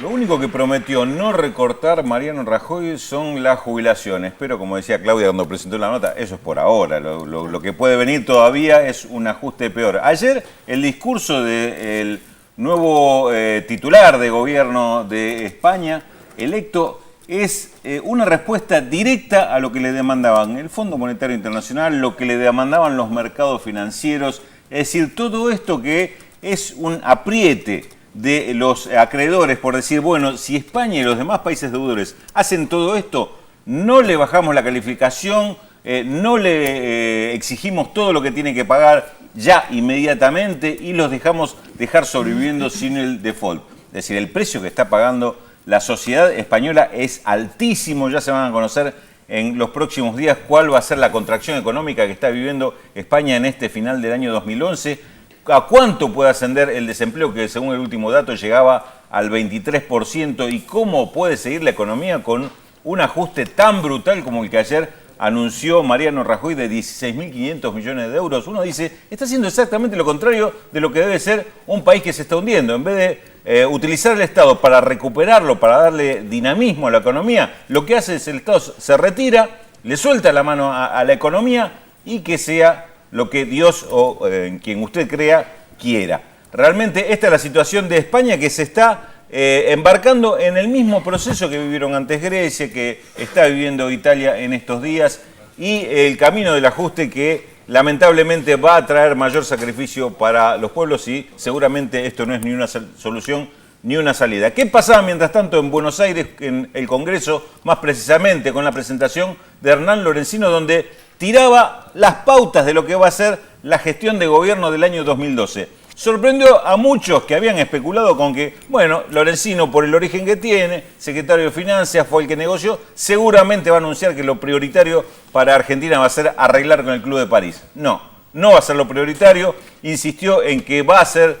Lo único que prometió no recortar Mariano Rajoy son las jubilaciones, pero como decía Claudia cuando presentó la nota, eso es por ahora. Lo que puede venir todavía es un ajuste peor. Ayer el discurso del nuevo titular de gobierno de España, electo, es una respuesta directa a lo que le demandaban el Fondo Monetario Internacional, lo que le demandaban los mercados financieros, es decir, todo esto que es un apriete de los acreedores por decir, bueno, si España y los demás países deudores hacen todo esto, no le bajamos la calificación, no le exigimos todo lo que tiene que pagar ya inmediatamente y los dejamos sobreviviendo sin el default. Es decir, el precio que está pagando la sociedad española es altísimo, ya se van a conocer en los próximos días cuál va a ser la contracción económica que está viviendo España en este final del año 2011. ¿A cuánto puede ascender el desempleo que según el último dato llegaba al 23%? ¿Y cómo puede seguir la economía con un ajuste tan brutal como el que ayer anunció Mariano Rajoy de 16.500 millones de euros? Uno dice, está haciendo exactamente lo contrario de lo que debe ser un país que se está hundiendo. En vez de utilizar el Estado para recuperarlo, para darle dinamismo a la economía, lo que hace es el Estado se retira, le suelta la mano a la economía y que sea lo que Dios o quien usted crea quiera. Realmente esta es la situación de España, que se está embarcando en el mismo proceso que vivieron antes Grecia, que está viviendo Italia en estos días, y el camino del ajuste que lamentablemente va a traer mayor sacrificio para los pueblos y seguramente esto no es ni una solución ni una salida. ¿Qué pasaba mientras tanto en Buenos Aires, en el Congreso, más precisamente con la presentación de Hernán Lorenzino, donde tiraba las pautas de lo que va a ser la gestión de gobierno del año 2012? Sorprendió a muchos que habían especulado con que, bueno, Lorenzino, por el origen que tiene, secretario de Finanzas, fue el que negoció, seguramente va a anunciar que lo prioritario para Argentina va a ser arreglar con el Club de París. No, no va a ser lo prioritario. Insistió en que va a ser,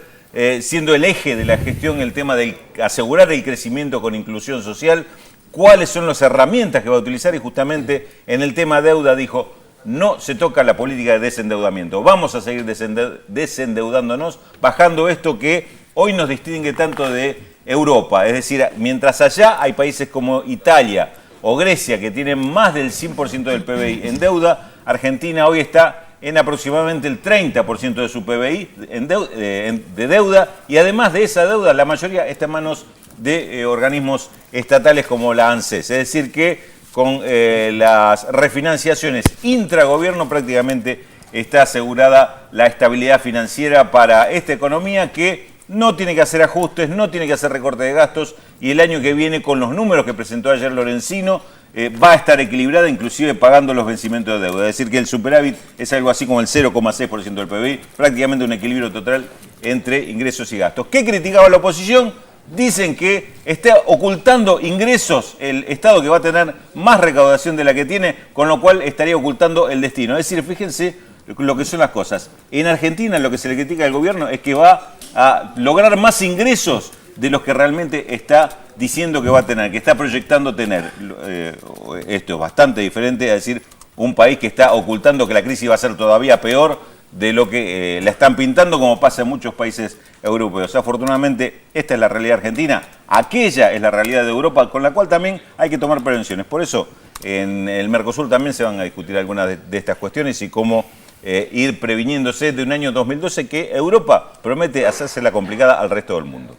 siendo el eje de la gestión, el tema de asegurar el crecimiento con inclusión social, cuáles son las herramientas que va a utilizar, y justamente en el tema deuda dijo, no se toca la política de desendeudamiento. Vamos a seguir desendeudándonos, bajando esto que hoy nos distingue tanto de Europa. Es decir, mientras allá hay países como Italia o Grecia que tienen más del 100% del PBI en deuda, Argentina hoy está en aproximadamente el 30% de su PBI de deuda, y además de esa deuda la mayoría está en manos de organismos estatales como la ANSES. Es decir que con las refinanciaciones intragobierno prácticamente está asegurada la estabilidad financiera para esta economía, que no tiene que hacer ajustes, no tiene que hacer recorte de gastos, y el año que viene, con los números que presentó ayer Lorenzino, va a estar equilibrada, inclusive pagando los vencimientos de deuda. Es decir que el superávit es algo así como el 0,6% del PBI, prácticamente un equilibrio total entre ingresos y gastos. ¿Qué criticaba la oposición? Dicen que está ocultando ingresos el Estado, que va a tener más recaudación de la que tiene, con lo cual estaría ocultando el destino. Es decir, fíjense lo que son las cosas. En Argentina lo que se le critica al gobierno es que va a lograr más ingresos de los que realmente está diciendo que va a tener, que está proyectando tener. Esto es bastante diferente a decir un país que está ocultando que la crisis va a ser todavía peor de lo que la están pintando, como pasa en muchos países europeos. Afortunadamente, esta es la realidad argentina, aquella es la realidad de Europa, con la cual también hay que tomar prevenciones. Por eso, en el Mercosur también se van a discutir algunas de estas cuestiones y cómo ir previniéndose de un año 2012 que Europa promete hacérsela complicada al resto del mundo.